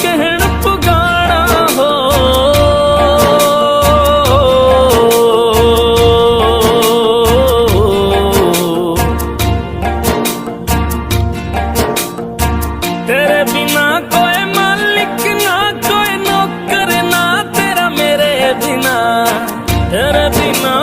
कहण पुगाना हो। तेरे बिना कोई मालिक ना कोई नौकर ना तेरा मेरे बिना, तेरे बिना